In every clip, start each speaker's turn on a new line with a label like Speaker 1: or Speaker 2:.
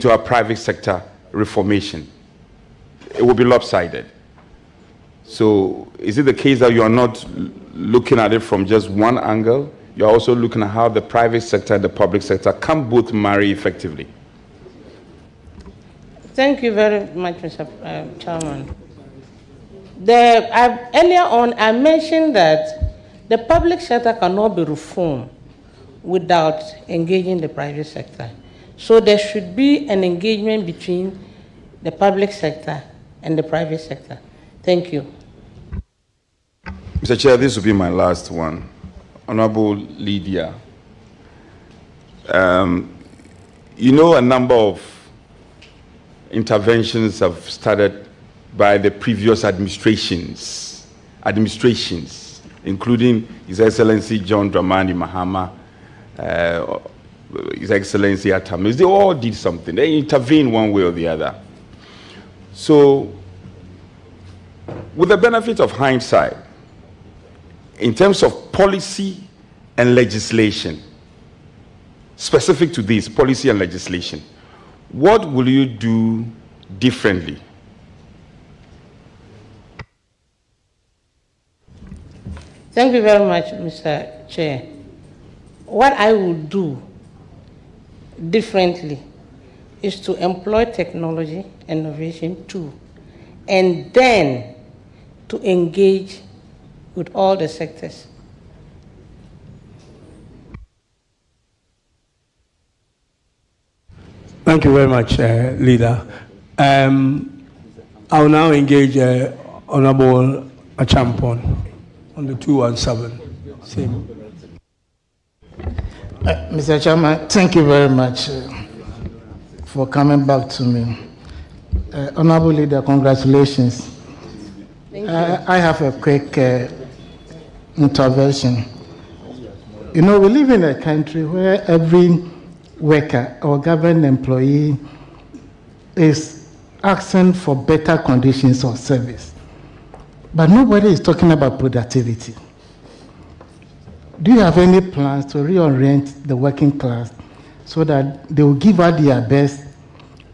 Speaker 1: into our private sector reformation. It will be lopsided. So is it the case that you are not looking at it from just one angle? You're also looking at how the private sector and the public sector can both marry effectively?
Speaker 2: Thank you very much, Mr. Chairman. Earlier on, I mentioned that the public sector cannot be reformed without engaging the private sector. So there should be an engagement between the public sector and the private sector. Thank you.
Speaker 1: Mr. Chair, this will be my last one. Honorable Lydia, you know, a number of interventions have started by the previous administrations, including His Excellency John Dramani Mahama, His Excellency Atamis. They all did something. They intervened one way or the other. So, with the benefit of hindsight, in terms of policy and legislation, specific to this, policy and legislation, what will you do differently?
Speaker 2: Thank you very much, Mr. Chair. What I will do differently is to employ technology, innovation too, and then to engage with all the sectors.
Speaker 3: Thank you very much, Leader. I will now engage Honorable Achampon on the 217. Same.
Speaker 4: Mr. Chairman, thank you very much for coming back to me. Honorable Leader, congratulations.
Speaker 2: Thank you.
Speaker 4: I have a quick intervention. You know, we live in a country where every worker or government employee is asking for better conditions of service. But nobody is talking about productivity. Do you have any plans to reorient the working class so that they will give out their best,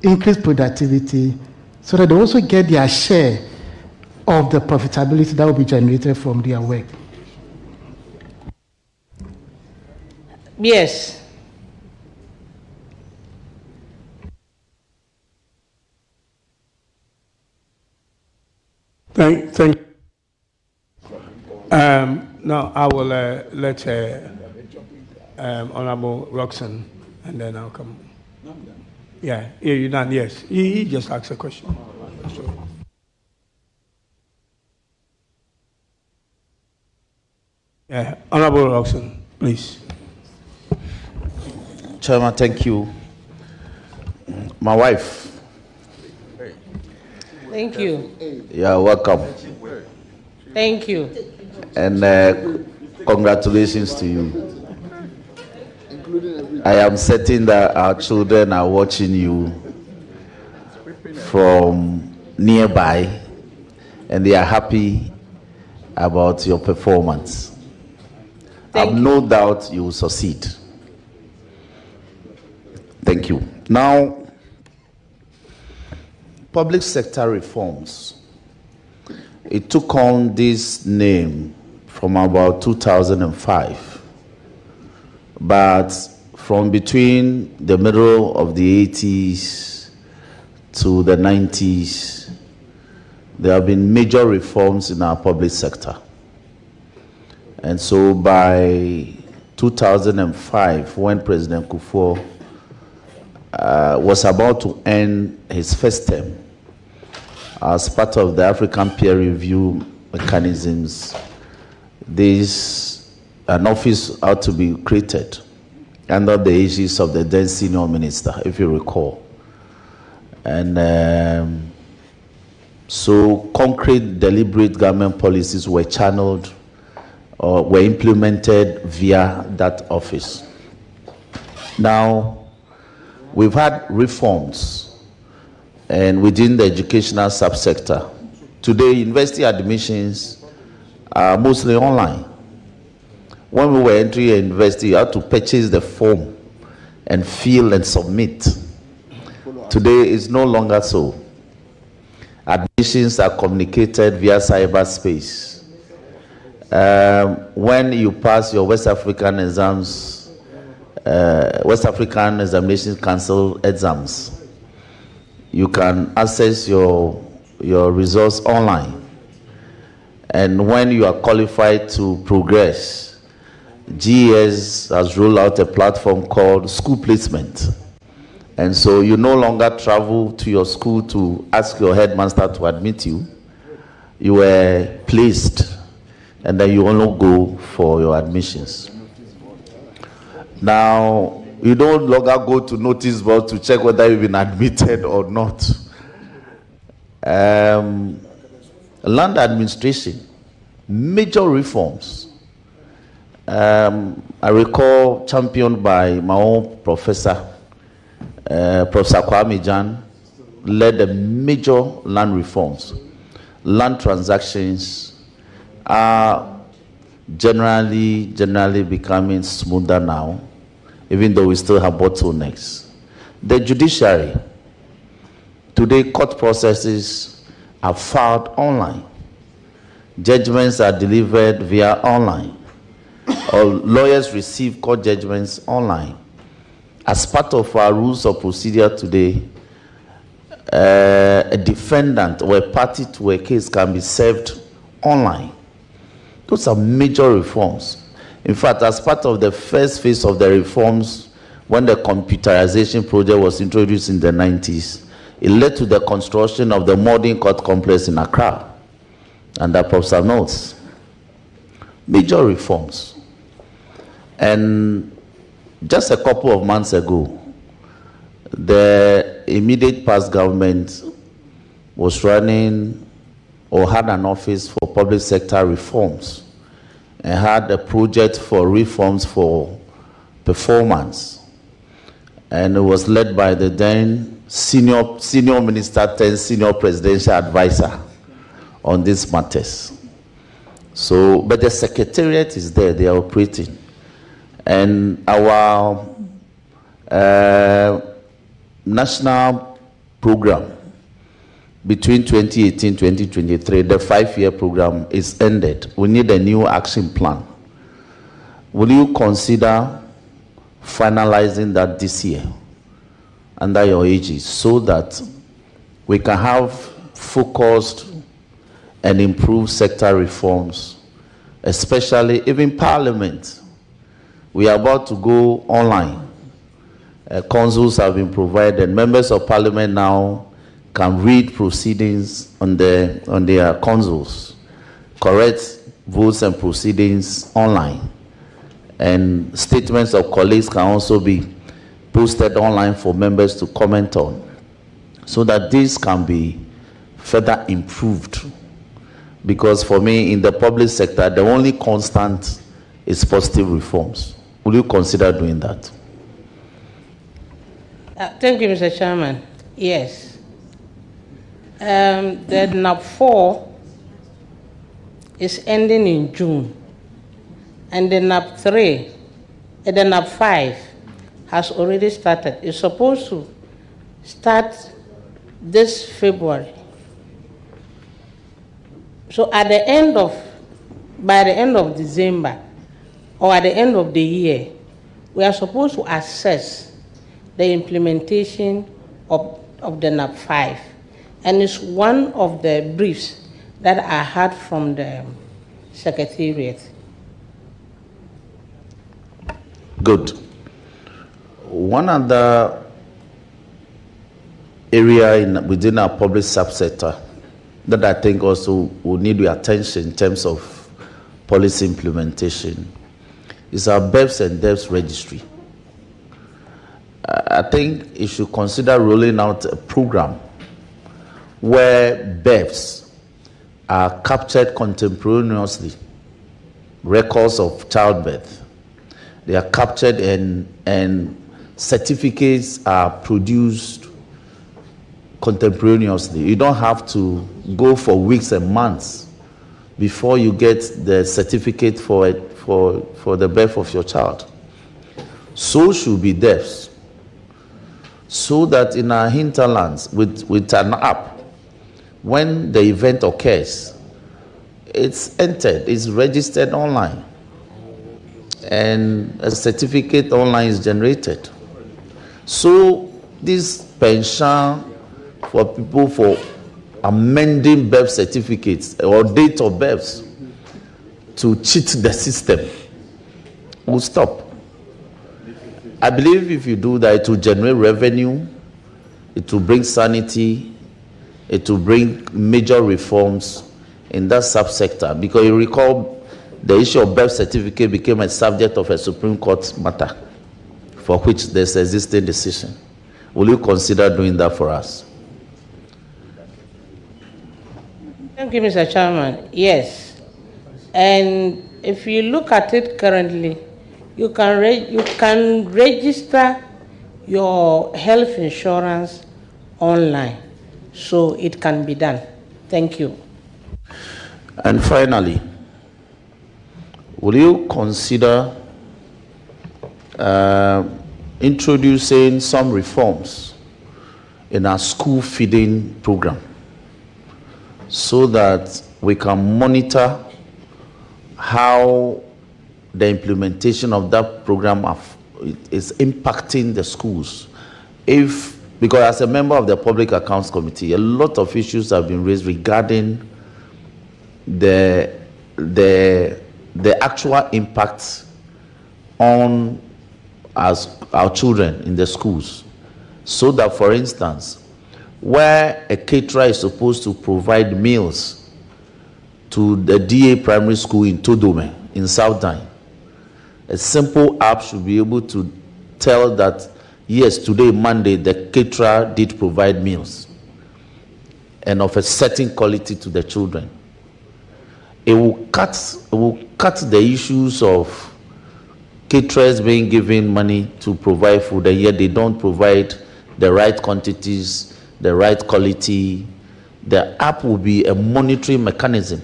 Speaker 4: increase productivity, so that they also get their share of the profitability that will be generated from their work?
Speaker 2: Yes.
Speaker 3: Thank you. Now I will let Honorable Roxanne, and then I'll come. Yeah, you're done. Yes, he just asked a question. Yeah, Honorable Roxanne, please.
Speaker 5: Chairman, thank you. My wife.
Speaker 2: Thank you.
Speaker 5: Yeah, welcome.
Speaker 2: Thank you.
Speaker 5: And congratulations to you. I am certain that our children are watching you from nearby, and they are happy about your performance. I have no doubt you will succeed. Thank you. Now, public sector reforms. It took on this name from about 2005. But from between the middle of the 80s to the 90s, there have been major reforms in our public sector. And so by 2005, when President Kufuor was about to end his first term, as part of the African peer review mechanisms, an office ought to be created under the aegis of the then senior minister, if you recall. And so concrete, deliberate government policies were channeled or were implemented via that office. Now, we've had reforms and within the educational subsector. Today, university admissions are mostly online. When we were entering a university, you had to purchase the form and fill and submit. Today is no longer so. Admissions are communicated via cyberspace. When you pass your West African exams, West African Examination Council exams, you can access your results online. And when you are qualified to progress, GES has rolled out a platform called School Placement. And so you no longer travel to your school to ask your headmaster to admit you. You were placed, and then you only go for your admissions. Now, you no longer go to notice board to check whether you've been admitted or not. Land administration, major reforms. I recall championed by my own professor, Professor Kwame Jan, led the major land reforms. Land transactions are generally becoming smoother now, even though we still have bottlenecks. The judiciary, today court processes are filed online. Judgments are delivered via online. Or lawyers receive court judgments online. As part of our rules of procedure today, a defendant or a party to a case can be served online. Those are major reforms. In fact, as part of the first phase of the reforms, when the computerization project was introduced in the 90s, it led to the construction of the modern court complex in Accra under Professor Notes. Major reforms. And just a couple of months ago, the immediate past government was running or had an office for public sector reforms and had a project for reforms for performance. And it was led by the then senior minister, then senior presidential advisor on these matters. So, but the secretariat is there, they are operating. And our national program between 2018 and 2023, the 5-year program is ended. We need a new action plan. Will you consider finalizing that this year under your aegis so that we can have focused and improved sector reforms, especially even Parliament? We are about to go online. Consuls have been provided. Members of Parliament now can read proceedings on their consuls, correct votes and proceedings online. And statements of colleagues can also be posted online for members to comment on, so that this can be further improved. Because for me, in the public sector, the only constant is positive reforms. Will you consider doing that?
Speaker 2: Thank you, Mr. Chairman. Yes. The NAP 4 is ending in June, and the NAP 3, the NAP 5 has already started. It's supposed to start this February. So by the end of December, or at the end of the year, we are supposed to assess the implementation of the NAP 5. And it's one of the briefs that I had from the Secretariat.
Speaker 5: Good. One other area within our public subsector that I think also will need your attention in terms of policy implementation is our BEPS and DEPS registry. I think it should consider rolling out a program where BEPS are captured contemporaneously, records of childbirth. They are captured and certificates are produced contemporaneously. You don't have to go for weeks and months before you get the certificate for the birth of your child. So should be deaths. so that in our hinterlands, with an app, when the event occurs, it's entered, it's registered online, and a certificate online is generated. So this pension for people for amending birth certificates or date of births to cheat the system will stop. I believe if you do that, it will generate revenue, it will bring sanity, it will bring major reforms in that subsector. Because you recall, the issue of birth certificate became a subject of a Supreme Court matter for which there's an existing decision. Will you consider doing that for us?
Speaker 2: Thank you, Mr. Chairman. Yes. And if you look at it currently, you can register your health insurance online, so it can be done. Thank you.
Speaker 5: And finally, will you consider introducing some reforms in our school feeding program so that we can monitor how the implementation of that program is impacting the schools? Because as a member of the Public Accounts Committee, a lot of issues have been raised regarding the actual impact on our children in the schools. So that, for instance, where a caterer is supposed to provide meals to the DA primary school in Todome, in Southern, a simple app should be able to tell that, yes, today, Monday, the caterer did provide meals and of a certain quality to the children. It will cut the issues of caterers being given money to provide food, and yet they don't provide the right quantities, the right quality. The app will be a monitoring mechanism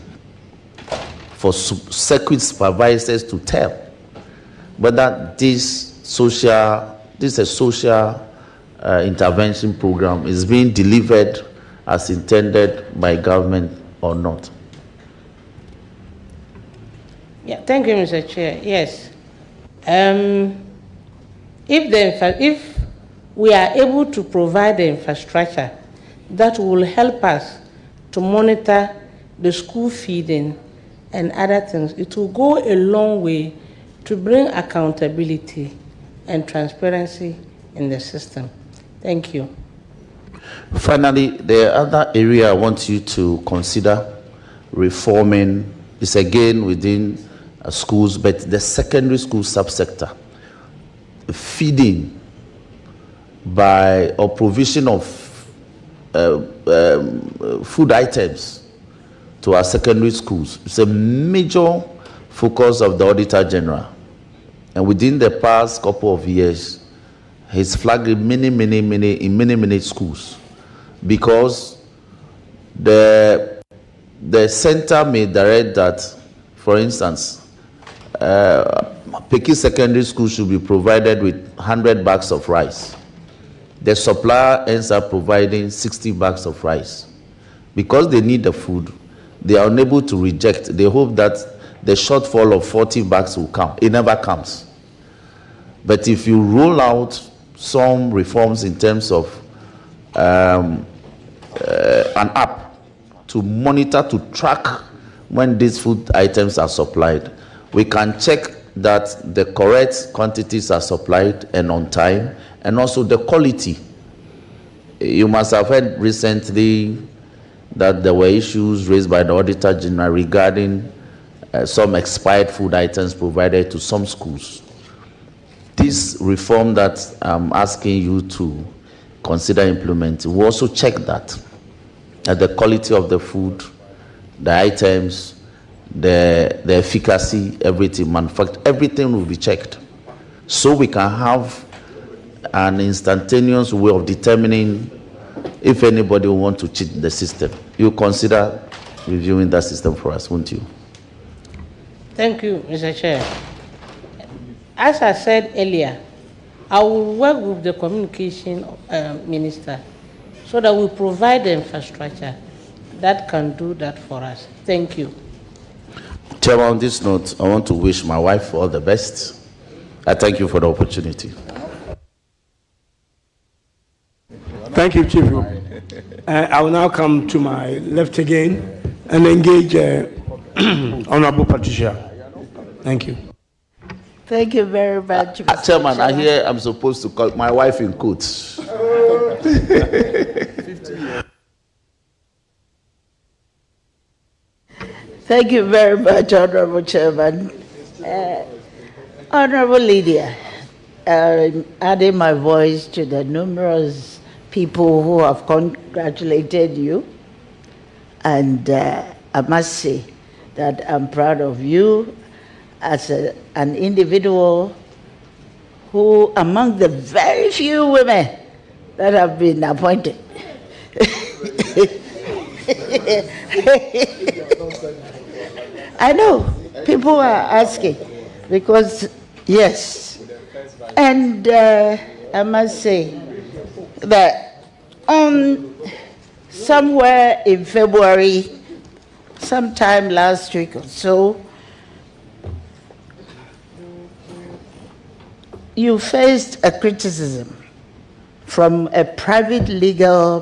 Speaker 5: for circuit supervisors to tell whether this a social intervention program is being delivered as intended by government or not.
Speaker 2: Yeah, thank you, Mr. Chair. Yes. If we are able to provide the infrastructure that will help us to monitor the school feeding and other things, it will go a long way to bring accountability and transparency in the system. Thank you.
Speaker 5: Finally, the other area I want you to consider reforming is again within schools, but the secondary school subsector. Feeding by or provision of food items to our secondary schools. It's a major focus of the Auditor General. And within the past couple of years, he's flagged in many schools, because the center may direct that, for instance, Peking Secondary School should be provided with 100 bags of rice. The supplier ends up providing 60 bags of rice. Because they need the food, they are unable to reject. They hope that the shortfall of 40 bags will come. It never comes. But if you roll out some reforms in terms of an app to monitor, to track when these food items are supplied, we can check that the correct quantities are supplied and on time, and also the quality. You must have heard recently that there were issues raised by the Auditor General regarding some expired food items provided to some schools. This reform that I'm asking you to consider implementing will also check that the quality of the food, the items, the efficacy, everything, manufactured, everything will be checked. So we can have an instantaneous way of determining if anybody will want to cheat the system. You consider reviewing that system for us, won't you?
Speaker 2: Thank you, Mr. Chair. As I said earlier, I will work with the communication minister so that we provide the infrastructure that can do that for us. Thank you.
Speaker 5: Chairman, on this note, I want to wish my wife all the best. I thank you for the opportunity.
Speaker 3: Thank you, Chief. I will now come to my left again and engage Honorable Patricia. Thank you.
Speaker 6: Thank you very much, Mr.
Speaker 5: Chairman, I hear I'm supposed to call my wife in quotes.
Speaker 6: Thank you very much, Honorable Chairman. Honorable Lydia, adding my voice to the numerous people who have congratulated you, and I must say that I'm proud of you as an individual who, among the very few women that have been appointed, I know people are asking because, yes, and I must say that on somewhere in February, sometime last week or so, you faced a criticism from a private legal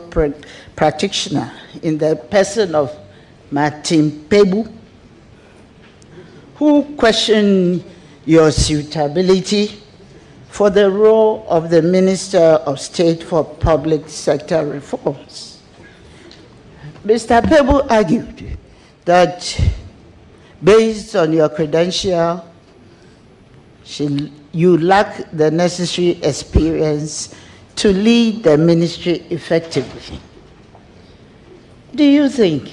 Speaker 6: practitioner in the person of Martin Pebu, who questioned your suitability for the role of the Minister of State for Public Sector Reforms. Mr. Pebu argued that based on your credential, you lack the necessary experience to lead the ministry effectively. Do you think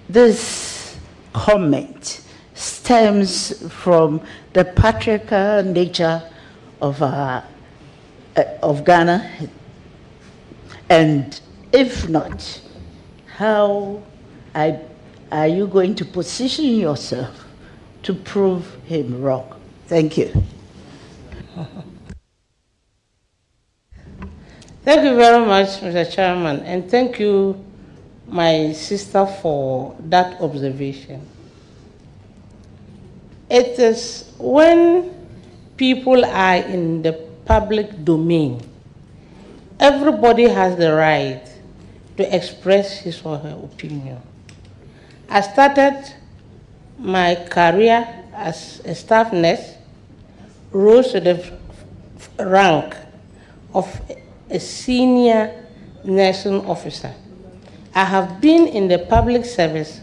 Speaker 6: this comment stems from the patriarchal nature of Ghana? And if not, how are you going to position yourself to prove him wrong? Thank you.
Speaker 2: Thank you very much, Mr. Chairman, and thank you, my sister, for that observation. It is when people are in the public domain, everybody has the right to express his or her opinion. I started my career as a staff nurse, rose to the rank of a senior nursing officer. I have been in the public service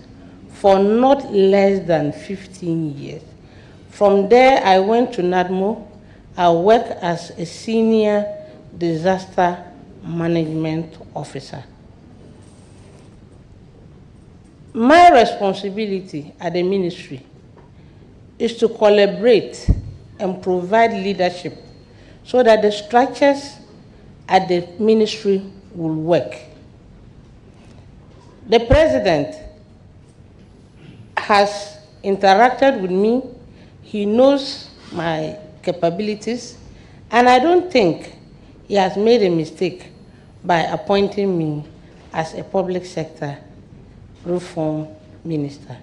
Speaker 2: for not less than 15 years. From there, I went to NADMO. I worked as a senior disaster management officer. My responsibility at the ministry is to collaborate and provide leadership so that the structures at the ministry will work. The president has interacted with me. He knows my capabilities, and I don't think he has made a mistake by appointing me as a public sector reform minister.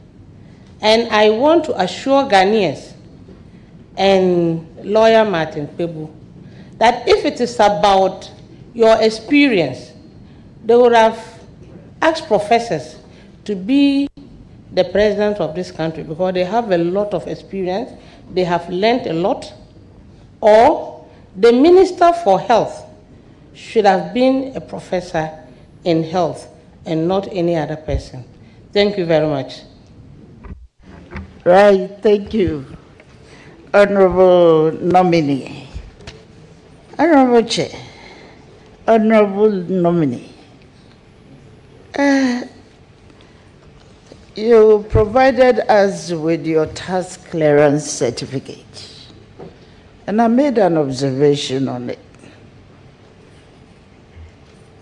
Speaker 2: And I want to assure Ghanaians and lawyer Martin Pebu that if it is about your experience, they would have asked professors to be the president of this country because they have a lot of experience, they have learned a lot, or the Minister for Health should have been a professor in health and not any other person. Thank you very much.
Speaker 6: Right, thank you. Honorable nominee. Honorable Chair. Honorable nominee. You provided us with your task clearance certificate, and I made an observation on it.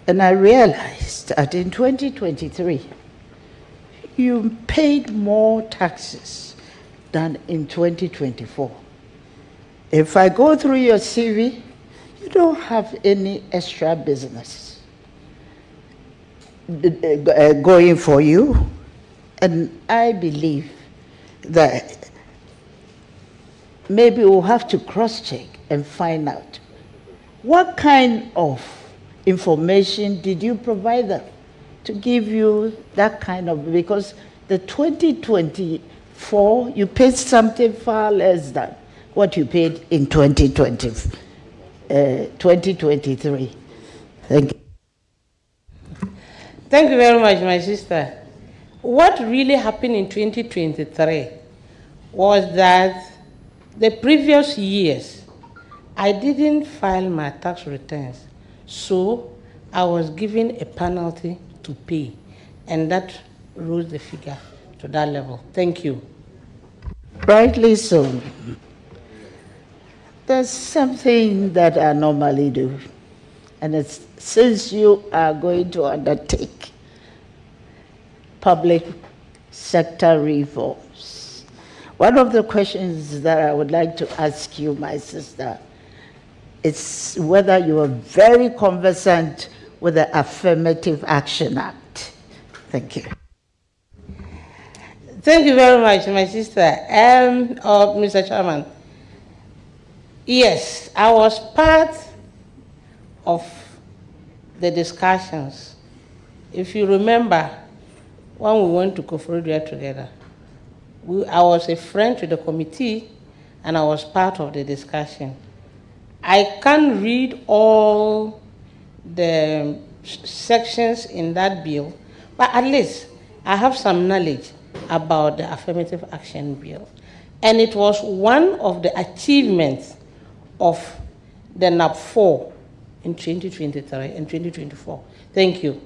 Speaker 6: And I realized that in 2023, you paid more taxes than in 2024. If I go through your CV, you don't have any extra business going for you. And I believe that maybe we'll have to cross-check and find out what kind of information did you provide them to give you that kind of, because the 2024, you paid something far less than what you paid in 2023. Thank you.
Speaker 2: Thank you very much, my sister. What really happened in 2023 was that the previous years, I didn't file my tax returns, so I was given a penalty to pay, and that rose the figure to that level. Thank you.
Speaker 6: Rightly so. There's something that I normally do, and it's since you are going to undertake public sector reforms, one of the questions that I would like to ask you, my sister, is whether you are very conversant with the Affirmative Action Act. Thank you.
Speaker 2: Thank you very much, my sister. Mr. Chairman, yes, I was part of the discussions. If you remember, when we went to Koforidua together, I was a friend to the committee, and I was part of the discussion. I can't read all the sections in that bill, but at least I have some knowledge about the Affirmative Action Bill. And it was one of the achievements of the NAP4 in 2023 and 2024. Thank you.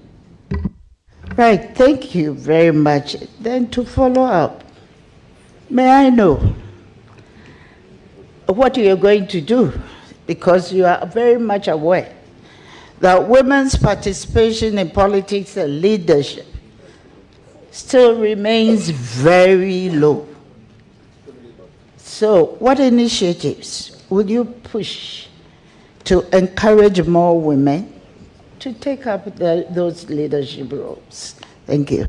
Speaker 6: Right, thank you very much. Then to follow up, may I know what you're going to do? Because you are very much aware that women's participation in politics and leadership still remains very low. So what initiatives will you push to encourage more women to take up those leadership roles? Thank you.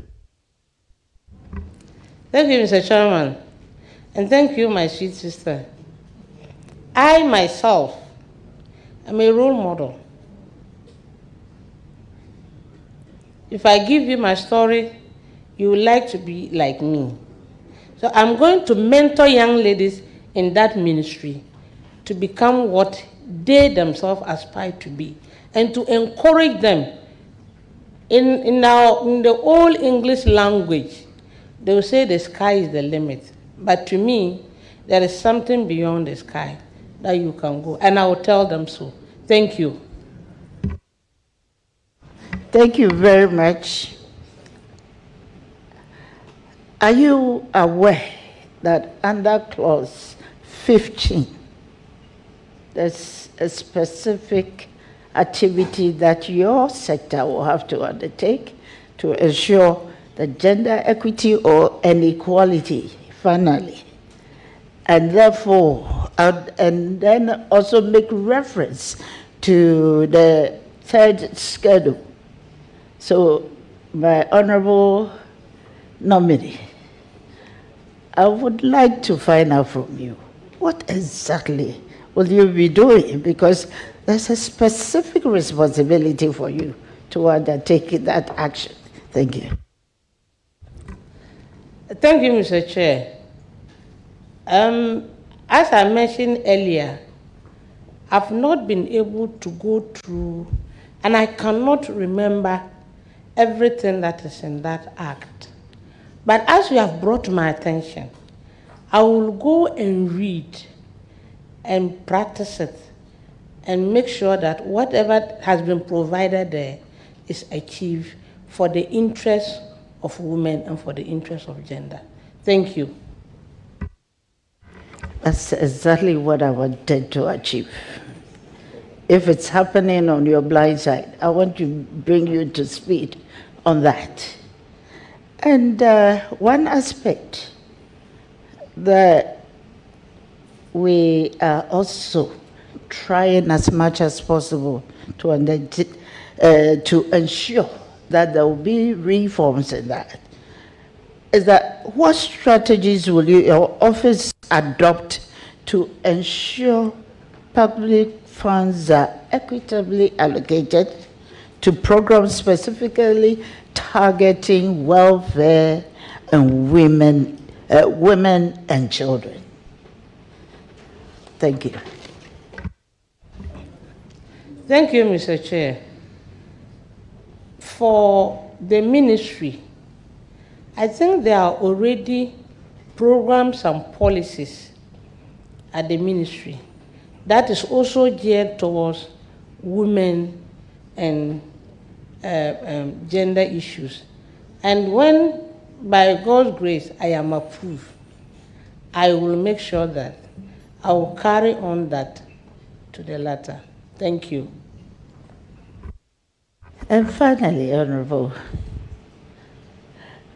Speaker 2: Thank you, Mr. Chairman. And thank you, my sweet sister. I myself am a role model. If I give you my story, you would like to be like me. So I'm going to mentor young ladies in that ministry to become what they themselves aspire to be, and to encourage them. In the old English language, they will say the sky is the limit. But to me, there is something beyond the sky that you can go. And I will tell them so. Thank you.
Speaker 6: Thank you very much. Are you aware that under clause 15, there's a specific activity that your sector will have to undertake to ensure the gender equity or inequality, finally, and therefore, and then also make reference to the third schedule. So, my honorable nominee, I would like to find out from you, what exactly will you be doing? Because there's a specific responsibility for you to undertake that action. Thank you.
Speaker 2: Thank you, Mr. Chair. As I mentioned earlier, I've not been able to go through, and I cannot remember everything that is in that act. But as you have brought to my attention, I will go and read and practice it and make sure that whatever has been provided there is achieved for the interest of women and for the interest of gender. Thank you.
Speaker 6: That's exactly what I wanted to achieve. If it's happening on your blind side, I want to bring you to speed on that. And one aspect that we are also trying as much as possible to ensure that there will be reforms in that. Is that what strategies will your office adopt to ensure public funds are equitably allocated to programs specifically targeting welfare and women and children? Thank you.
Speaker 2: Thank you, Mr. Chair. For the ministry, I think there are already programs and policies at the ministry that is also geared towards women and gender issues. And when, by God's grace, I am approved, I will make sure that I will carry on that to the latter. Thank you.
Speaker 6: And finally, Honorable,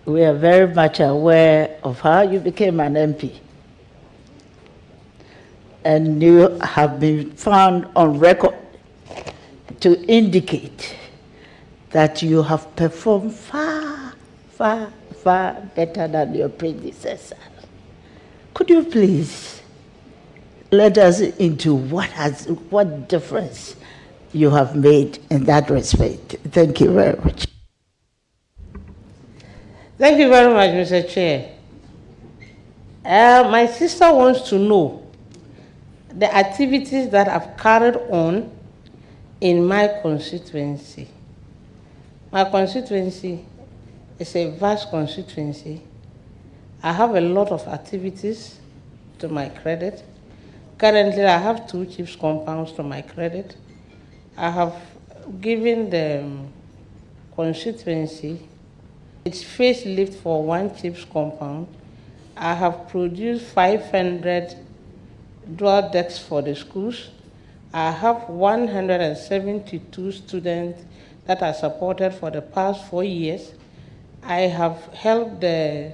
Speaker 6: we are very much aware of how you became an MP. And you have been found on record to indicate that you have performed far, far, far better than your predecessor. Could you please let us into what difference you have made in that respect? Thank you very much.
Speaker 2: Thank you very much, Mr. Chair. My sister wants to know the activities that I've carried on in my constituency. My constituency is a vast constituency. I have a lot of activities to my credit. Currently, I have 2 chiefs compounds to my credit. I have given the constituency its facelift for 1 chief's compound. I have produced 500 dual decks for the schools. I have 172 students that are supported for the past 4 years. I have helped the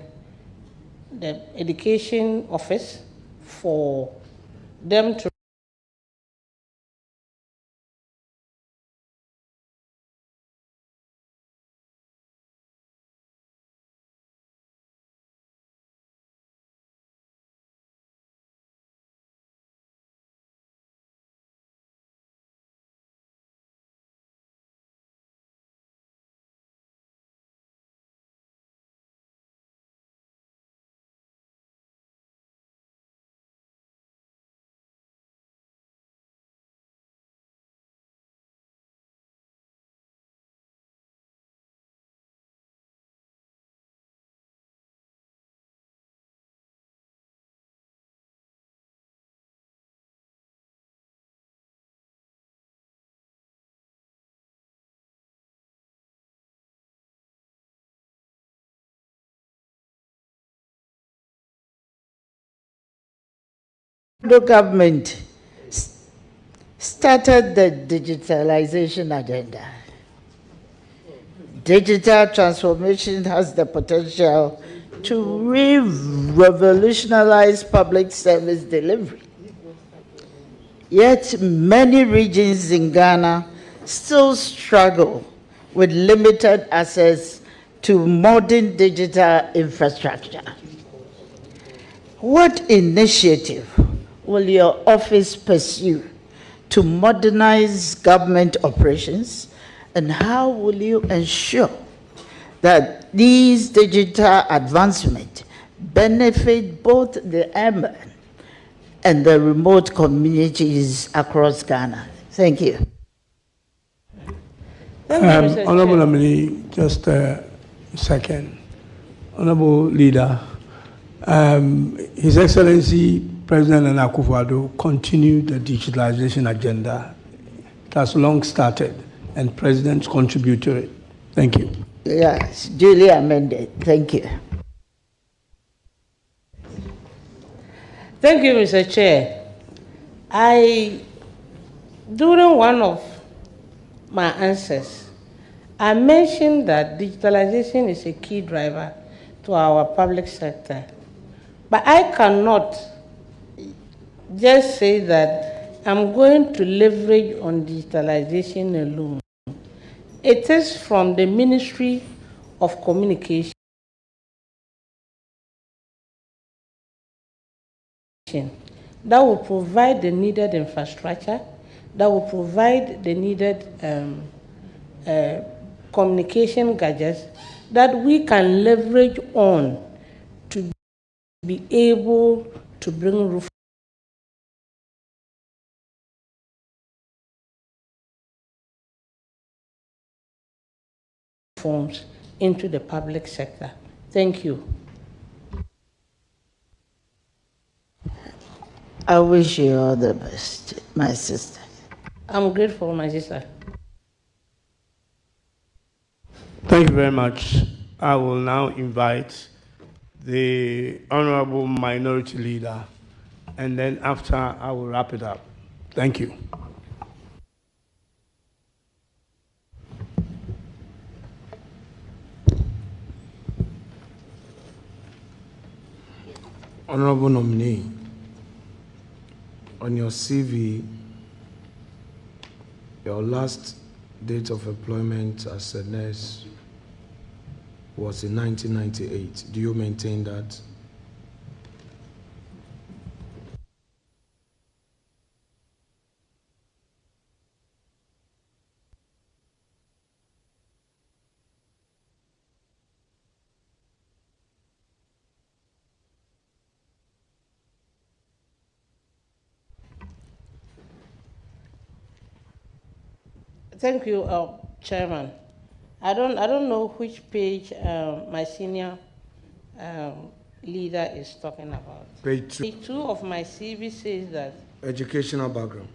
Speaker 2: education office for them to
Speaker 6: The government started the digitalization agenda. Digital transformation has the potential to revolutionize public service delivery. Yet many regions in Ghana still struggle with limited access to modern digital infrastructure. What initiative will your office pursue to modernize government operations, and how will you ensure that these digital advancements benefit both the urban and the remote communities across Ghana? Thank you.
Speaker 3: Honorable Nominee, just a second. Honorable Leader, His Excellency President Nana Akufo-Addo continued the digitalization agenda. It has long started, and presidents contribute to it. Thank you.
Speaker 6: Yes, duly amended. Thank you.
Speaker 2: Thank you, Mr. Chair. During one of my answers, I mentioned that digitalization is a key driver to our public sector. But I cannot just say that I'm going to leverage on digitalization alone. It is from the Ministry of Communication that will provide the needed infrastructure, that will provide the needed communication gadgets that we can leverage on to be able to bring reforms into the public sector. Thank you.
Speaker 6: I wish you all the best, my sister.
Speaker 2: I'm grateful, my sister.
Speaker 3: Thank you very much. I will now invite the Honorable Minority Leader, and then after I will wrap it up. Thank you.
Speaker 7: Honorable nominee, on your CV, your last date of employment as a nurse was in 1998. Do you maintain that?
Speaker 2: Thank you, Chairman. I don't know which page my senior leader is talking about.
Speaker 7: Page 2.
Speaker 2: Page 2 of my CV says that
Speaker 7: Educational background.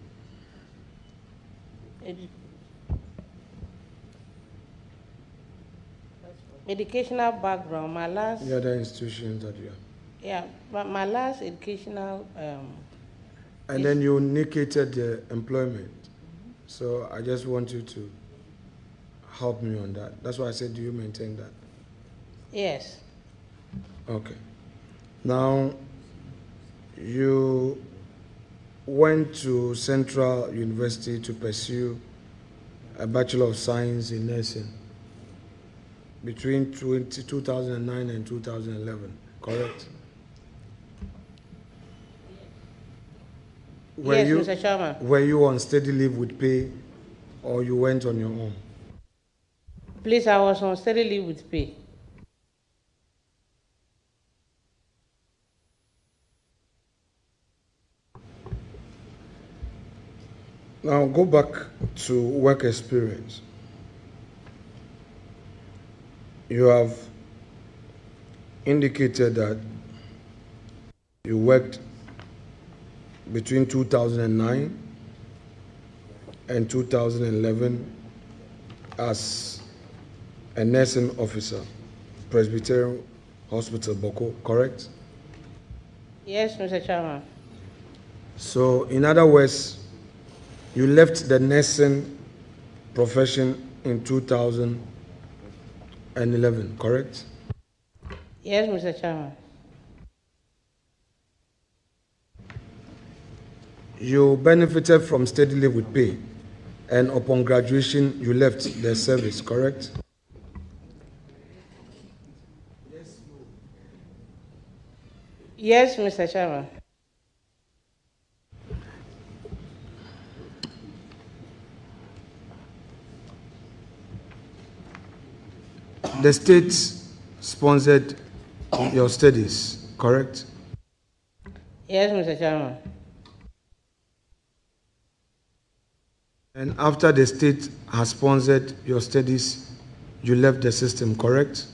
Speaker 2: Educational background. My last.
Speaker 7: The other institutions that you have.
Speaker 2: Yeah, but my last educational.
Speaker 7: And then you indicated the employment. So I just want you to help me on that. That's why I said, do you maintain that?
Speaker 2: Yes.
Speaker 7: Okay. Now, you went to Central University to pursue a Bachelor of Science in Nursing between 2009 and 2011, correct?
Speaker 2: Yes, Mr. Chairman.
Speaker 7: Were you on steady leave with pay, or you went on your own?
Speaker 2: Please, I was on steady leave with pay.
Speaker 7: Now go back to work experience. You have indicated that you worked between 2009 and 2011 as a nursing officer, Presbyterian Hospital, Boko, correct?
Speaker 2: Yes, Mr. Chairman.
Speaker 7: So, in other words, you left the nursing profession in 2011, correct?
Speaker 2: Yes, Mr. Chairman.
Speaker 7: You benefited from steady leave with pay, and upon graduation, you left the service, correct?
Speaker 2: Yes, Mr. Chairman.
Speaker 7: The state sponsored your studies, correct?
Speaker 2: Yes, Mr. Chairman.
Speaker 7: And after the state has sponsored your studies, you left the system, correct?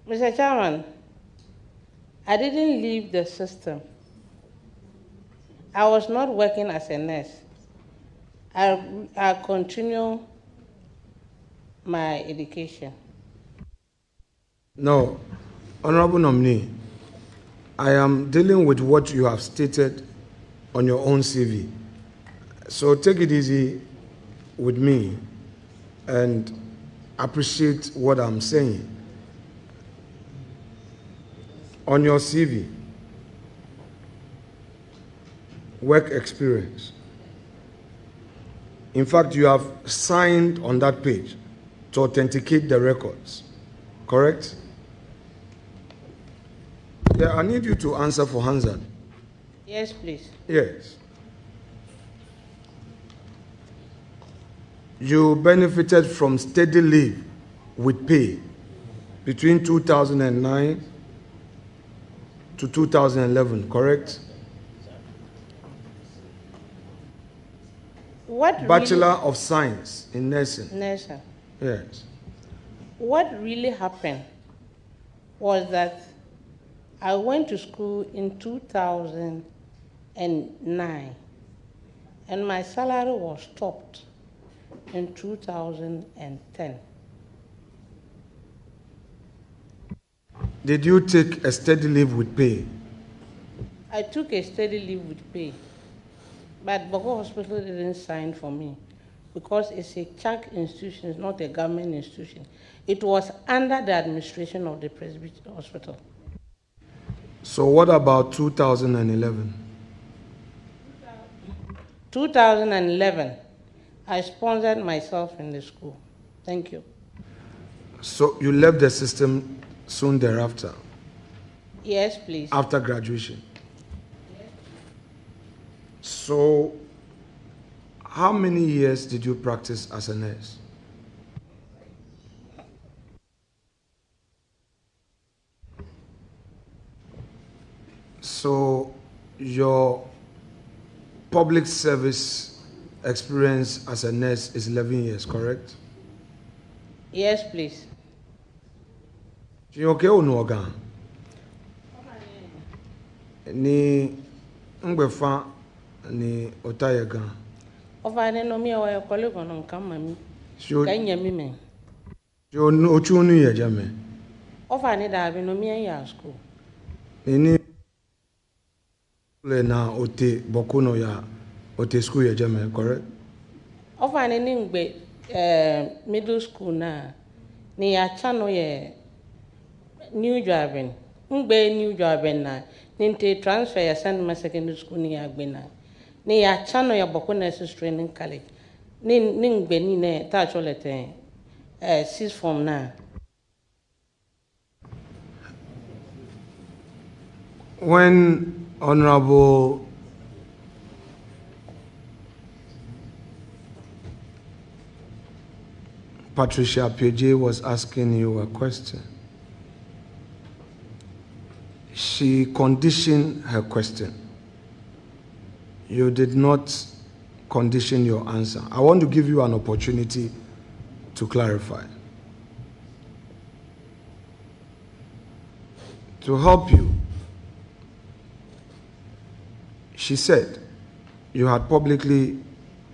Speaker 2: Mr. Chairman, I didn't leave the system. I was not working as a nurse. I continue my education.
Speaker 7: No, Honorable Nominee, I am dealing with what you have stated on your own CV. So take it easy with me and appreciate what I'm saying. On your CV, work experience. In fact, you have signed on that page to authenticate the records, correct? Yeah, I need you to answer for Hansan.
Speaker 2: Yes, please.
Speaker 7: Yes. You benefited from steady leave with pay between 2009 to 2011, correct?
Speaker 2: What
Speaker 7: Bachelor of Science in Nursing.
Speaker 2: Nursing.
Speaker 7: Yes.
Speaker 2: What really happened was that I went to school in 2009, and my salary was stopped in 2010.
Speaker 7: Did you take a steady leave with pay?
Speaker 2: I took a steady leave with pay, but Boko Hospital didn't sign for me because it's a church institution, it's not a government institution. It was under the administration of the Presbyterian Hospital.
Speaker 7: So what about 2011?
Speaker 2: 2011, I sponsored myself in the school. Thank you.
Speaker 7: So you left the system soon thereafter?
Speaker 2: Yes, please.
Speaker 7: After graduation? So how many years did you practice as a nurse? So your public service experience as a nurse is 11 years, correct?
Speaker 2: Yes, please.
Speaker 7: You okay or no gan? Ni ngbefa ni otaye gan.
Speaker 2: Ofa ne no mi o e colleague on kan mami.
Speaker 7: So
Speaker 2: Kan yami me.
Speaker 7: you no ochu nu ye jame.
Speaker 2: Ofa ne da bi no mi ya school.
Speaker 7: Ni le na ote bokuno ya ote school ye jame, correct?
Speaker 2: Ofa ne ni ngbe middle school na ni ya chano ye new driving. Ngbe new driving na ni transfer ya send my secondary school ni ya gbe na. Ni ya chano ya Boko Nurses Training College. Ni ngbe ni ne ta cholete sixth form na.
Speaker 7: When Honorable Patricia PJ was asking you a question, she conditioned her question. You did not condition your answer. I want to give you an opportunity to clarify. To help you, she said you had publicly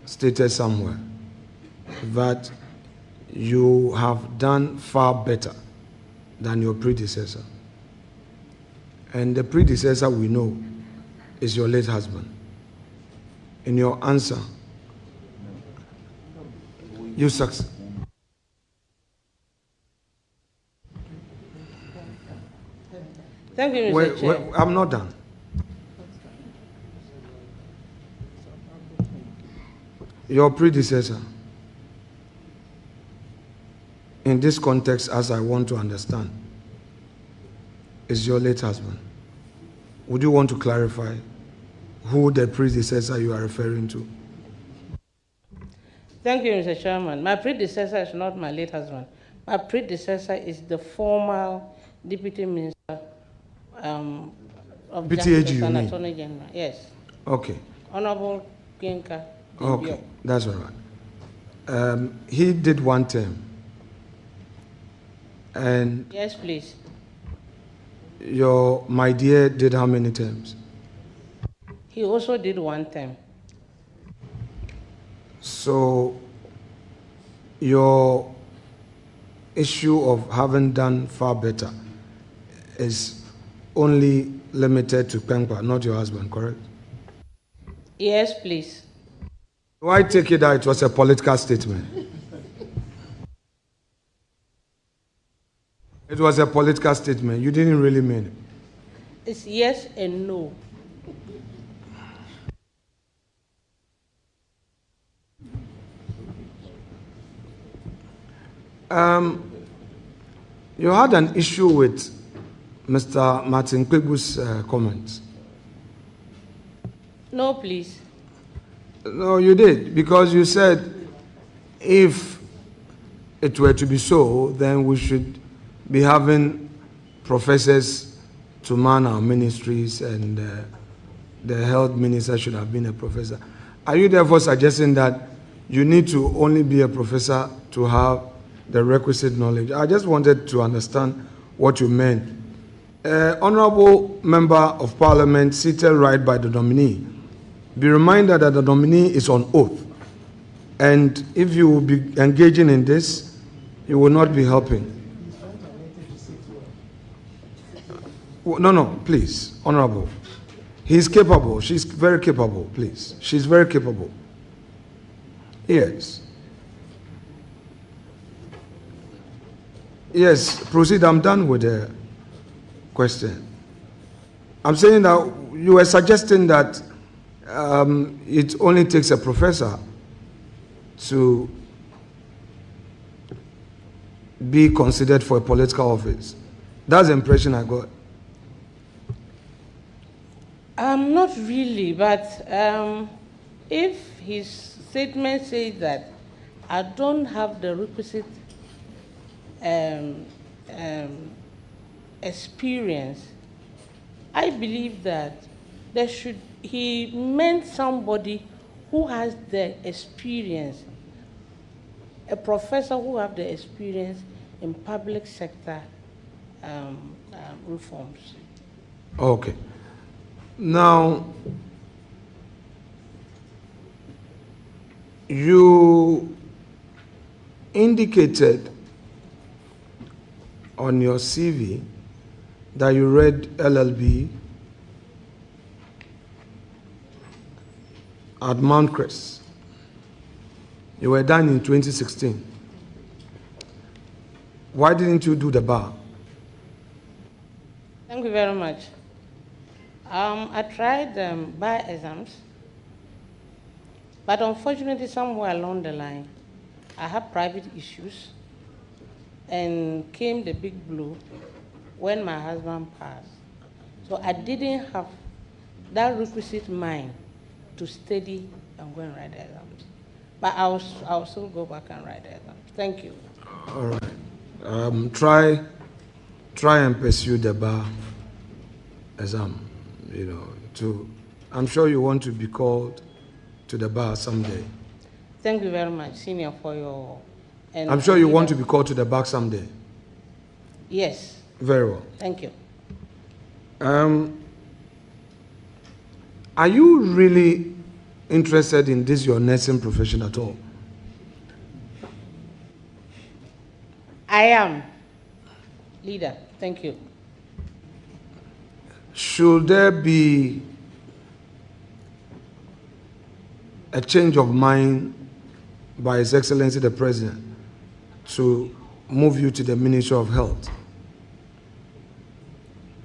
Speaker 7: stated somewhere that you have done far better than your predecessor. And the predecessor we know is your late husband. In your answer, you succeed.
Speaker 2: Thank you, Mr. Chair.
Speaker 7: I'm not done. Your predecessor, in this context, as I want to understand, is your late husband. Would you want to clarify who the predecessor you are referring to?
Speaker 2: Thank you, Mr. Chairman. My predecessor is not my late husband. My predecessor is the former Deputy Minister of Justice and Attorney General. Yes.
Speaker 7: Okay.
Speaker 2: Honorable Kienka.
Speaker 7: Okay, that's all right. He did one term. And
Speaker 2: yes, please.
Speaker 7: Your my dear did how many terms?
Speaker 2: He also did one term.
Speaker 7: So your issue of having done far better is only limited to Pengpa, not your husband, correct?
Speaker 2: Yes, please.
Speaker 7: Do I take it that it was a political statement? It was a political statement. You didn't really mean it.
Speaker 2: It's yes and no.
Speaker 7: You had an issue with Mr. Martin Kwegu's comments.
Speaker 2: No, please.
Speaker 7: No, you did, because you said if it were to be so, then we should be having professors to man our ministries, and the health minister should have been a professor. Are you therefore suggesting that you need to only be a professor to have the requisite knowledge? I just wanted to understand what you meant. Honorable Member of Parliament seated right by the nominee, be reminded that the nominee is on oath, and if you will be engaging in this, you will not be helping. No, please, Honorable. He's capable. She's very capable, please. She's very capable. Yes. Yes, proceed. I'm done with the question. I'm saying that you were suggesting that it only takes a professor to be considered for a political office. That's the impression I got.
Speaker 2: Not really, but if his statement says that I don't have the requisite experience, I believe that he meant somebody who has the experience, a professor who has the experience in public sector reforms.
Speaker 7: Okay. Now, you indicated on your CV that you read LLB at Mount Crest. You were done in 2016. Why didn't you do the bar?
Speaker 2: Thank you very much. I tried bar exams, but unfortunately somewhere along the line, I had private issues, and came the big blow when my husband passed. So I didn't have that requisite mind to study and go and write the exams. But I'll still go back and write the exams. Thank you.
Speaker 7: All right. Try and pursue the bar exam. I'm sure you want to be called to the bar someday.
Speaker 2: Thank you very much, Senior, for your...
Speaker 7: I'm sure you want to be called to the bar someday.
Speaker 2: Yes.
Speaker 7: Very well.
Speaker 2: Thank you.
Speaker 7: Are you really interested in this, your nursing profession at all?
Speaker 2: I am. Leader, thank you.
Speaker 7: Should there be a change of mind by His Excellency the President to move you to the Ministry of Health,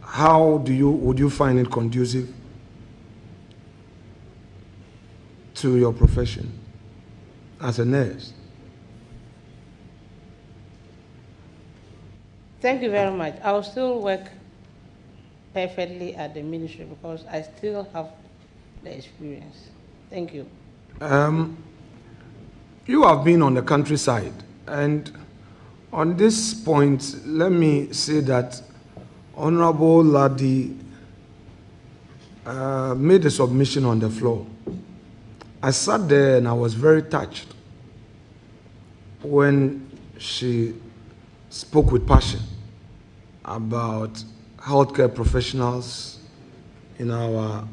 Speaker 7: how would you find it conducive to your profession as a nurse?
Speaker 2: Thank you very much. I will still work perfectly at the ministry because I still have the experience. Thank you.
Speaker 7: You have been on the countryside, and on this point, let me say that Honorable Ladi made a submission on the floor. I sat there and I was very touched when she spoke with passion about healthcare professionals in our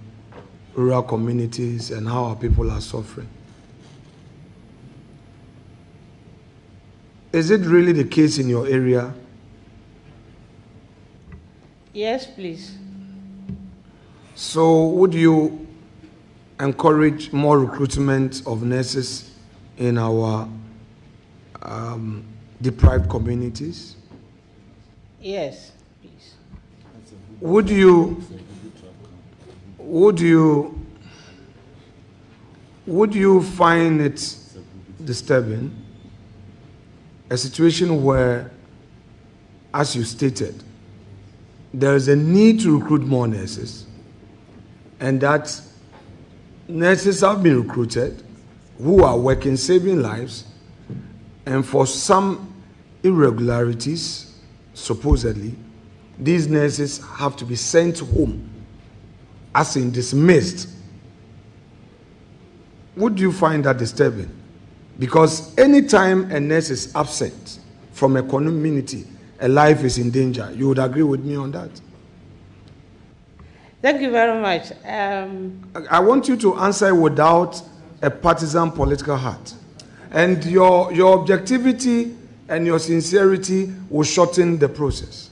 Speaker 7: rural communities and how our people are suffering. Is it really the case in your area?
Speaker 2: Yes, please.
Speaker 7: So would you encourage more recruitment of nurses in our deprived communities?
Speaker 2: Yes, please.
Speaker 7: Would you find it disturbing a situation where, as you stated, there is a need to recruit more nurses, and that nurses have been recruited who are working, saving lives, and for some irregularities, supposedly, these nurses have to be sent home, as in dismissed. Would you find that disturbing? Because anytime a nurse is absent from a community, a life is in danger. You would agree with me on that?
Speaker 2: Thank you very much.
Speaker 7: I want you to answer without a partisan political heart. And your objectivity and your sincerity will shorten the process.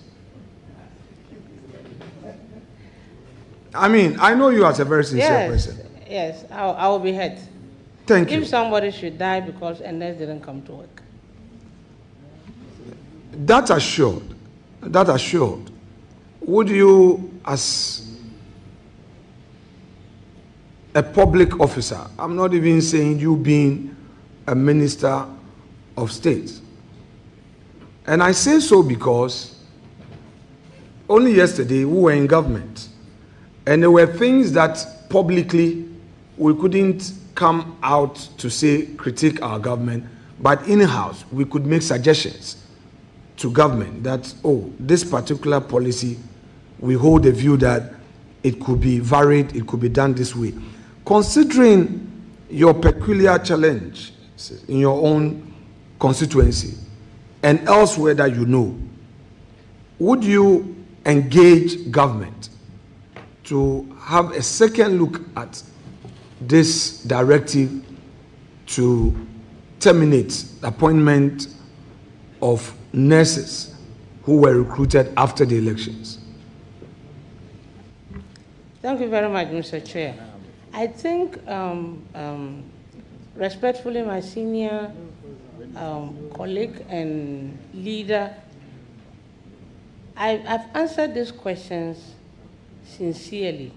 Speaker 7: I mean, I know you as a very sincere person.
Speaker 2: Yes, I will be hurt.
Speaker 7: Thank you.
Speaker 2: If somebody should die because Ernest didn't come to work.
Speaker 7: That assured, would you, as a public officer, I'm not even saying you being a minister of state, and I say so because only yesterday we were in government, and there were things that publicly we couldn't come out to say critique our government, but in-house we could make suggestions to government that, oh, this particular policy, we hold the view that it could be varied, it could be done this way. Considering your peculiar challenge in your own constituency and elsewhere that you know, would you engage government to have a second look at this directive to terminate the appointment of nurses who were recruited after the elections?
Speaker 2: Thank you very much, Mr. Chair. I think, respectfully, my senior colleague and leader, I've answered these questions sincerely,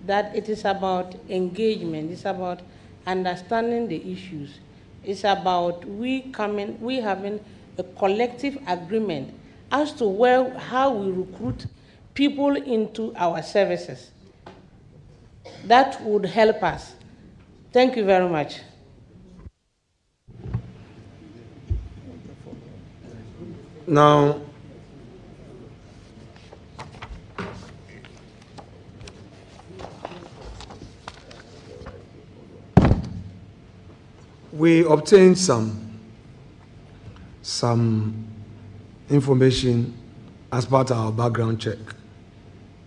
Speaker 2: that it is about engagement, it's about understanding the issues, it's about we having a collective agreement as to how we recruit people into our services. That would help us. Thank you very much.
Speaker 7: Now, we obtained some information as part of our background check.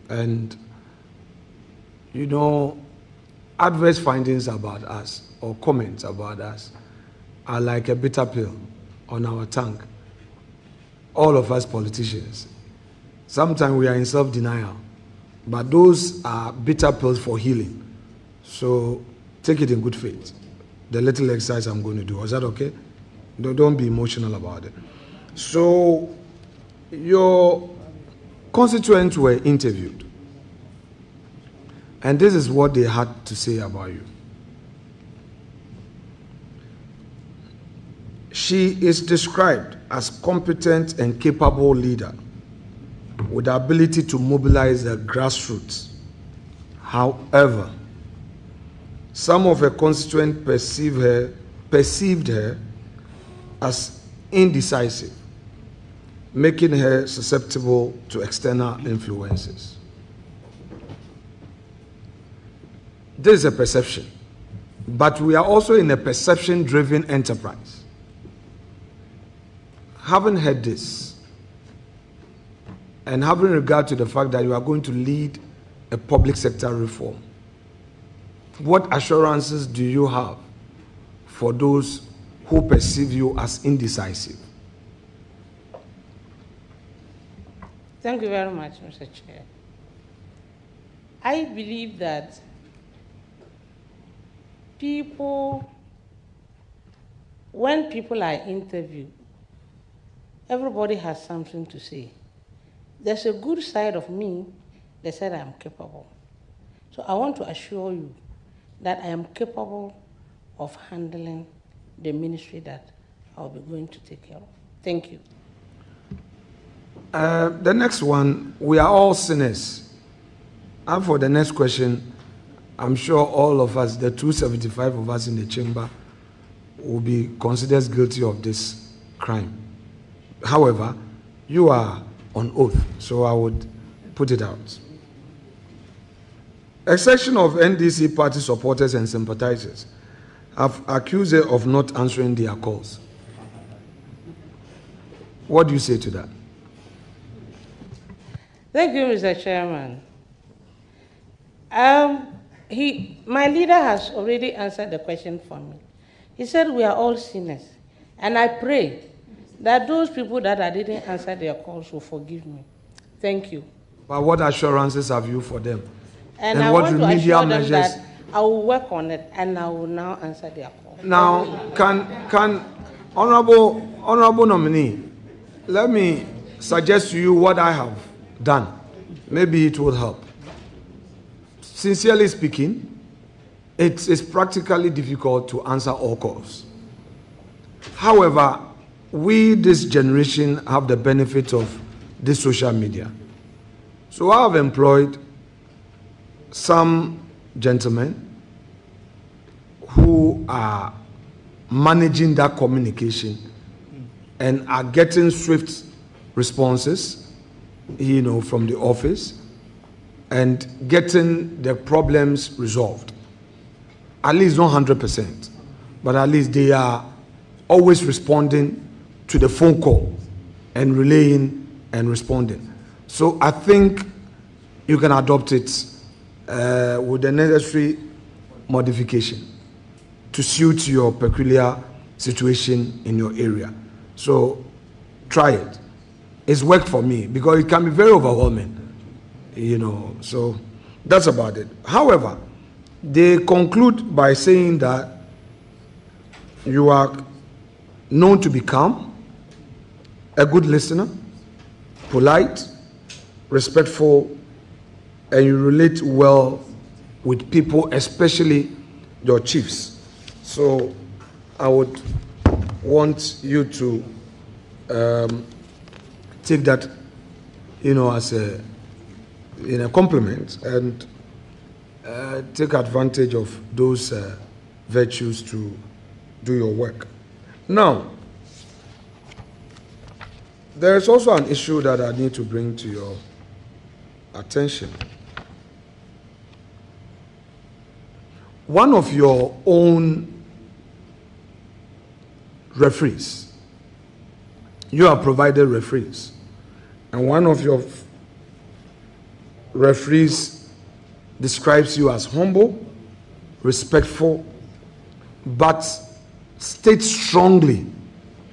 Speaker 7: And, you know, adverse findings about us or comments about us are like a bitter pill on our tongue. All of us politicians. Sometimes we are in self-denial, but those are bitter pills for healing. So take it in good faith. The little exercise I'm going to do. Is that okay? Don't be emotional about it. So your constituents were interviewed, and this is what they had to say about you. She is described as competent and capable leader with the ability to mobilize the grassroots. However, some of her constituents perceived her as indecisive, making her susceptible to external influences. This is a perception, but we are also in a perception-driven enterprise. Having heard this, and having regard to the fact that you are going to lead a public sector reform, what assurances do you have for those who perceive you as indecisive?
Speaker 2: Thank you very much, Mr. Chair. I believe that when people are interviewed, everybody has something to say. There's a good side of me that said I am capable. So I want to assure you that I am capable of handling the ministry that I'll be going to take care of. Thank you.
Speaker 7: The next one, we are all sinners. And for the next question, I'm sure all of us, the 275 of us in the chamber, will be considered guilty of this crime. However, you are on oath, so I would put it out. A section of NDC party supporters and sympathizers have accused her of not answering their calls. What do you say to that?
Speaker 2: Thank you, Mr. Chairman. My leader has already answered the question for me. He said we are all sinners. And I pray that those people that I didn't answer their calls will forgive me. Thank you.
Speaker 7: But what assurances have you for them?
Speaker 2: And I
Speaker 7: what
Speaker 2: want to
Speaker 7: remedial
Speaker 2: assure them
Speaker 7: measures?
Speaker 2: that I will work on it and I will now answer their call.
Speaker 7: Now, can honorable nominee, let me suggest to you what I have done. Maybe it will help. Sincerely speaking, it is practically difficult to answer all calls. However, we, this generation, have the benefit of this social media. So I have employed some gentlemen who are managing that communication and are getting swift responses, from the office and getting the problems resolved. At least not 100%, but at least they are always responding to the phone call and relaying and responding. So I think you can adopt it with the necessary modification to suit your peculiar situation in your area. So try it. It's worked for me because it can be very overwhelming, so that's about it. However, they conclude by saying that you are known to be calm, a good listener, polite, respectful, and you relate well with people, especially your chiefs. So I would want you to take that, as a compliment and take advantage of those virtues to do your work. Now, there is also an issue that I need to bring to your attention. One of your own referees, you have provided referees, and one of your referees describes you as humble, respectful, but states strongly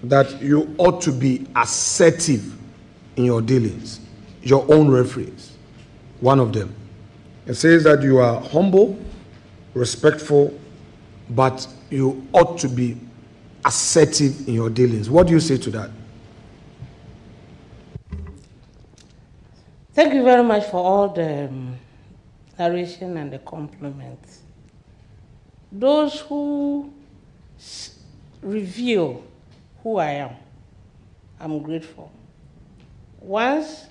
Speaker 7: that you ought to be assertive in your dealings. Your own referees, one of them. It says that you are humble, respectful, but you ought to be assertive in your dealings. What do you say to that?
Speaker 2: Thank you very much for all the narration and the compliments. Those who reveal who I am, I'm grateful. Once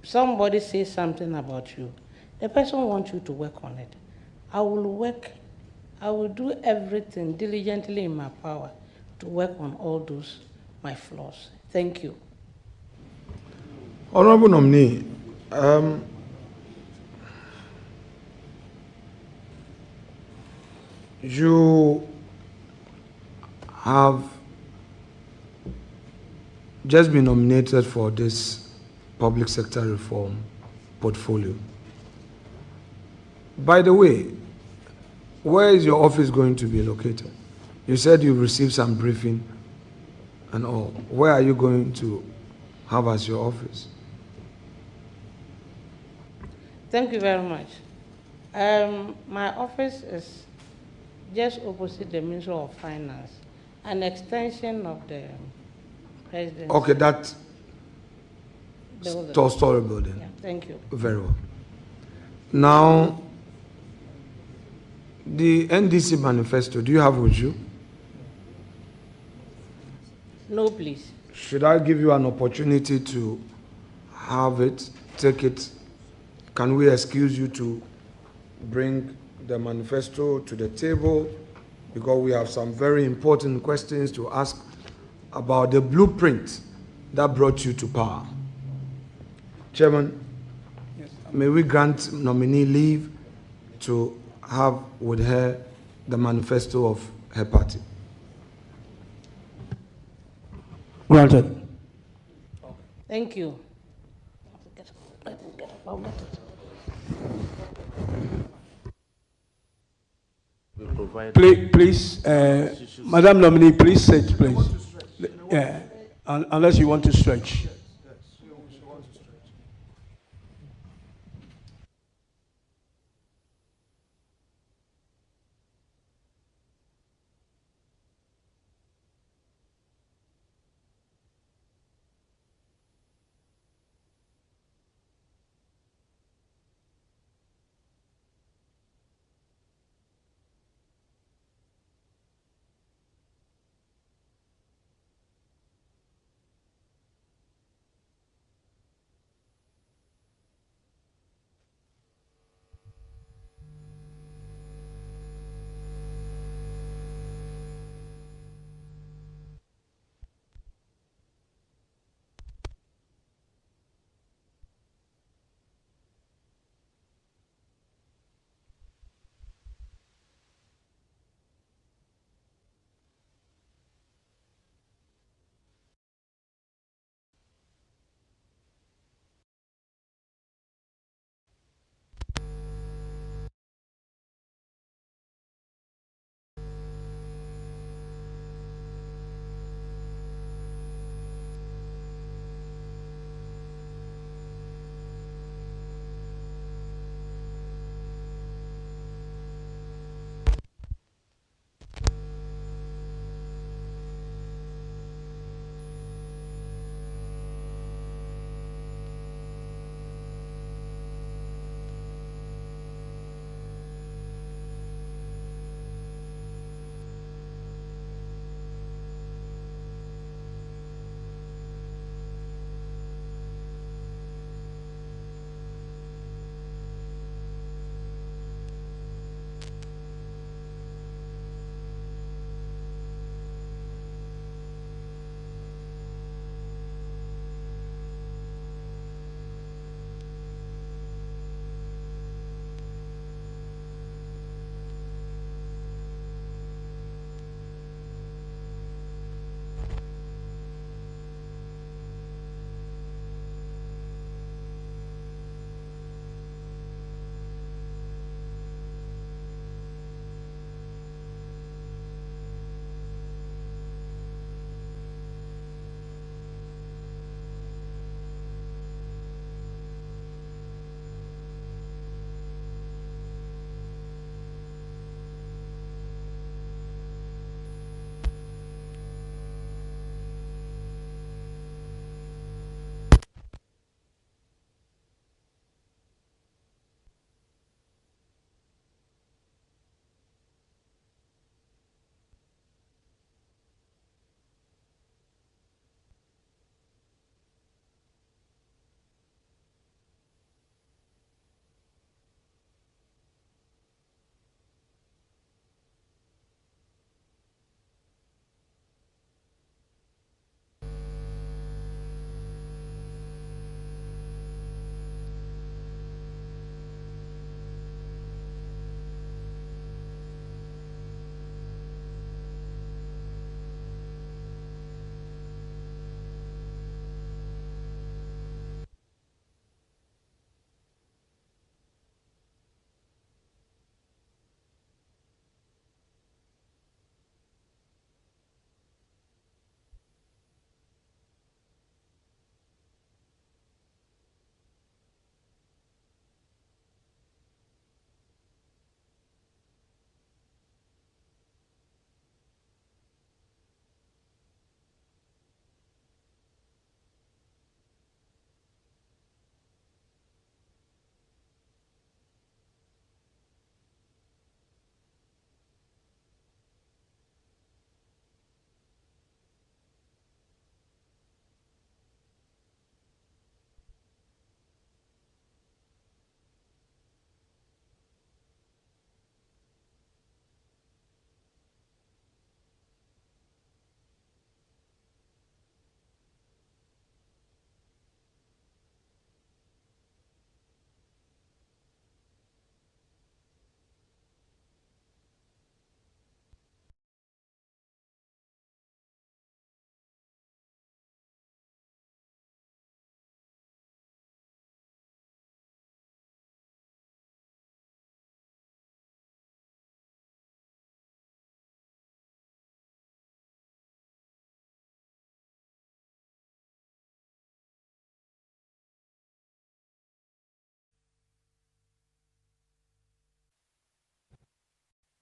Speaker 2: somebody says something about you, the person wants you to work on it. I will do everything diligently in my power to work on all those, my flaws. Thank you.
Speaker 7: Honorable nominee, you have just been nominated for this public sector reform portfolio. By the way, where is your office going to be located? You said you received some briefing and all. Where are you going to have as your office?
Speaker 2: Thank you very much. My office is just opposite the Ministry of Finance, an extension of the President.
Speaker 7: Okay, that story building.
Speaker 2: Yeah, thank you.
Speaker 7: Very well. Now, the NDC manifesto, do you have with you?
Speaker 2: No, please.
Speaker 7: Should I give you an opportunity to have it, take it? Can we excuse you to bring the manifesto to the table? Because we have some very important questions to ask about the blueprint that brought you to power. Chairman, may we grant nominee leave to have with her the manifesto of her party?
Speaker 3: Granted.
Speaker 2: Thank you.
Speaker 3: Please, Madam Nominee, please sit, please. Yeah, unless you want to stretch.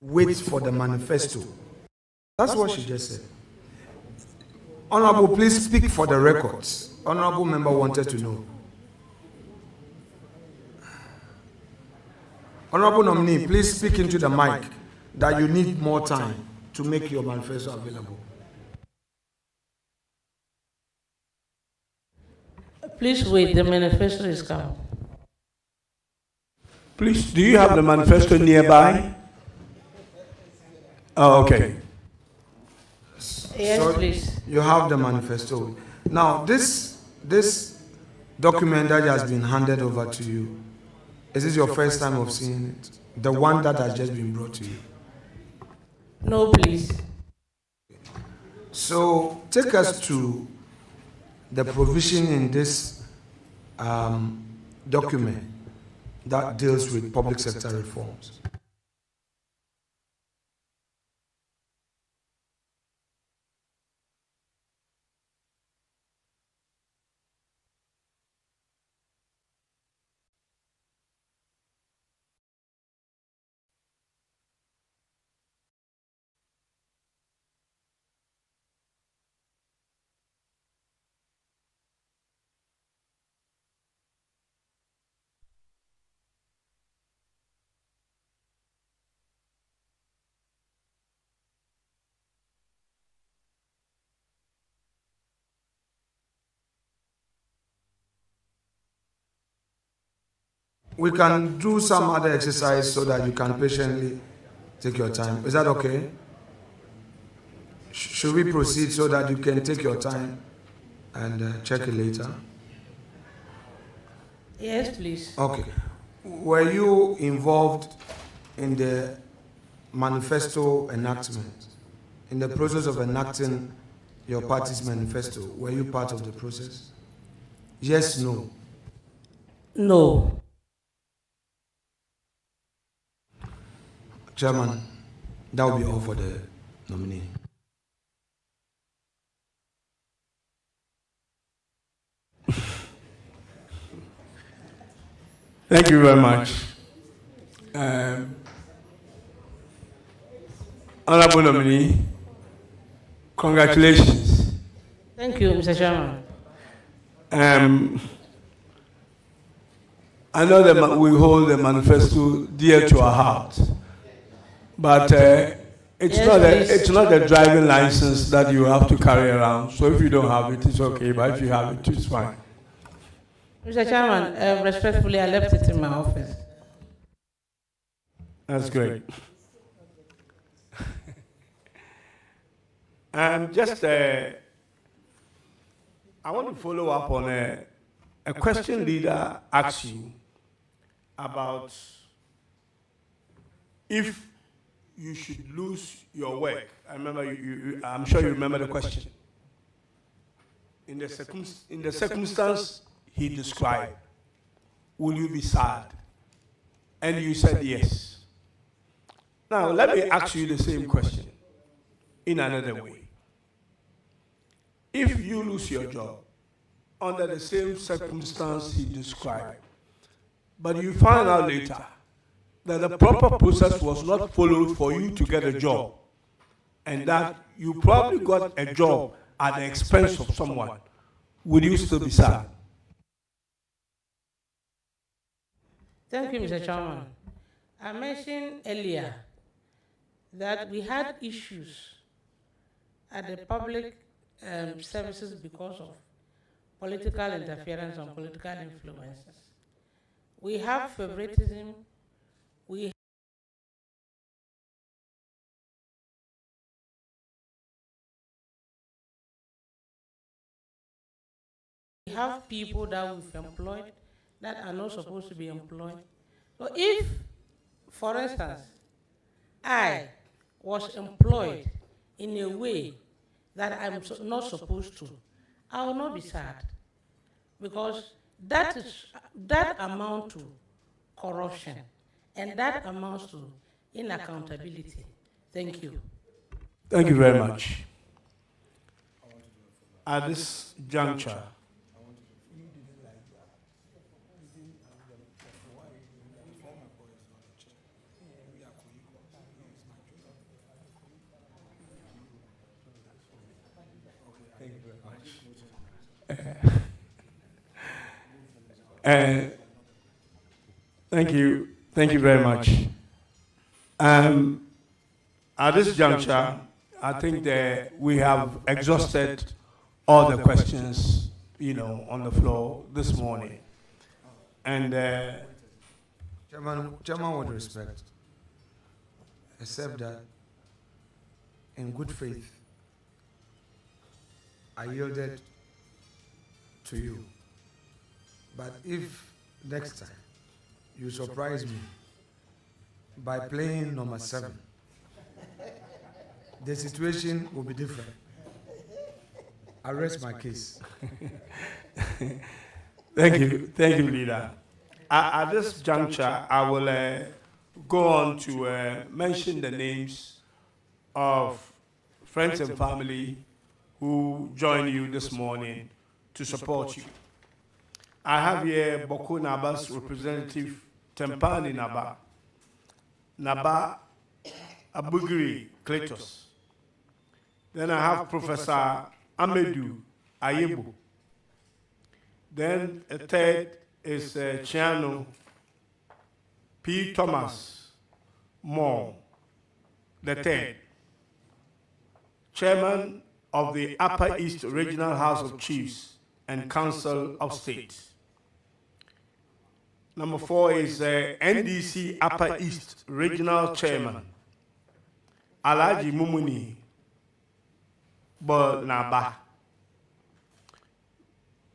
Speaker 7: wait for the manifesto. That's what she just said. Honorable, please speak for the records. Honorable member wanted to know. Honorable nominee, please speak into the mic that you need more time to make your manifesto available.
Speaker 2: Please wait, the manifesto is coming.
Speaker 3: Please, do you have the manifesto nearby? Oh, okay.
Speaker 2: Yes, please.
Speaker 7: You have the manifesto. Now, this document that has been handed over to you, is this your first time of seeing it? The one that has just been brought to you?
Speaker 2: No, please.
Speaker 7: So, take us to the provision in this document that deals with public sector reforms. We can do some other exercise so that you can patiently take your time. Is that okay? Should we proceed so that you can take your time and check it later?
Speaker 2: Yes, please.
Speaker 7: Okay. Were you involved in the manifesto enactment? In the process of enacting your party's manifesto? Were you part of the process? Yes, no?
Speaker 2: No.
Speaker 7: Chairman, that will be all for the nominee.
Speaker 3: Thank you very much. Honorable nominee, congratulations.
Speaker 2: Thank you, Mr. Chairman.
Speaker 3: I know that we hold the manifesto dear to our heart, but it's not a driving license that you have to carry around. So if you don't have it, it's okay, but if you have it, it's fine.
Speaker 2: Mr. Chairman, respectfully, I left it in my office.
Speaker 3: That's great. Just, I want to follow up on a question leader asked you about if you should lose your work. I remember I'm sure you remember the question. In the circumstance he described, will you be sad? And you said yes. Now, let me ask you the same question in another way. If you lose your job under the same circumstance he described, but you find out later that the proper process was not followed for you to get a job, and that you probably got a job at the expense of someone, would you still be sad?
Speaker 2: Thank you, Mr. Chairman. I mentioned earlier that we had issues at the public services because of political interference and political influences. We have favoritism, we have people that we've employed that are not supposed to be employed. So if, for instance, I was employed in a way that I'm not supposed to, I will not be sad, because that amounts to corruption, and that amounts to inaccountability. Thank you.
Speaker 3: Thank you very much. At this juncture, Thank you very much. At this juncture, I think that we have exhausted all the questions, on the floor this morning. And
Speaker 7: Chairman, with respect, except that in good faith, I yielded to you. But if next time you surprise me by playing number 7, the situation will be different. I rest my case.
Speaker 3: Thank you, leader. At this juncture, I will go on to mention the names of friends and family who joined you this morning to support you. I have here Boko Naba's representative, Tempani Naba Abugiri Kletos. Then I have Professor Amedu Ayebo. Then a third is Chiano P. Thomas Moore, the third, Chairman of the Upper East Regional House of Chiefs and Council of State. Number 4 is NDC Upper East Regional Chairman, Alhaji Mumuni Bolnaba.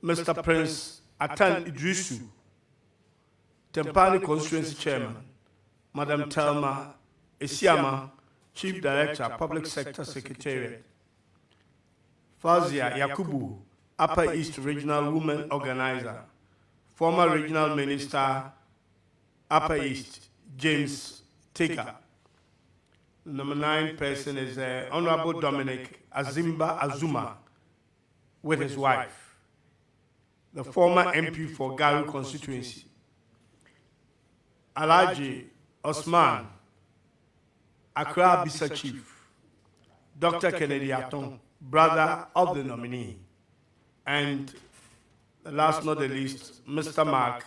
Speaker 3: Mr. Prince Atan Idrisu, Tempani Constituency Chairman, Madam Telma Esiama, Chief Director, Public Sector Secretariat, Fazia Yakubu, Upper East Regional Women Organizer, former Regional Minister, Upper East, James Tika. The number 9 person is Honorable Dominic Azimba Azuma with his wife, the former MP for Garu constituency. Alhaji Osman, Accra Bisa Chief, Dr. Kennedy Aton, brother of the nominee, and the last not the least, Mr. Mark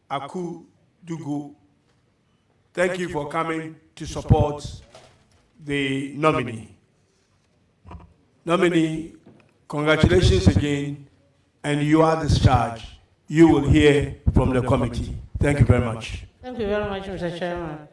Speaker 3: Akudugu. Thank you for coming to support the nominee. Nominee, congratulations again, and you are discharged. You will hear from the committee. Thank you very much.
Speaker 2: Thank you very much, Mr. Chairman.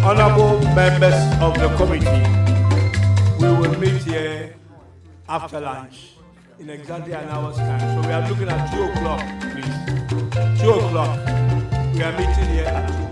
Speaker 3: Honorable members of the committee, we will meet here after lunch in exactly an hour's time. So we are looking at 2 o'clock, please. 2 o'clock. We are meeting here at 2.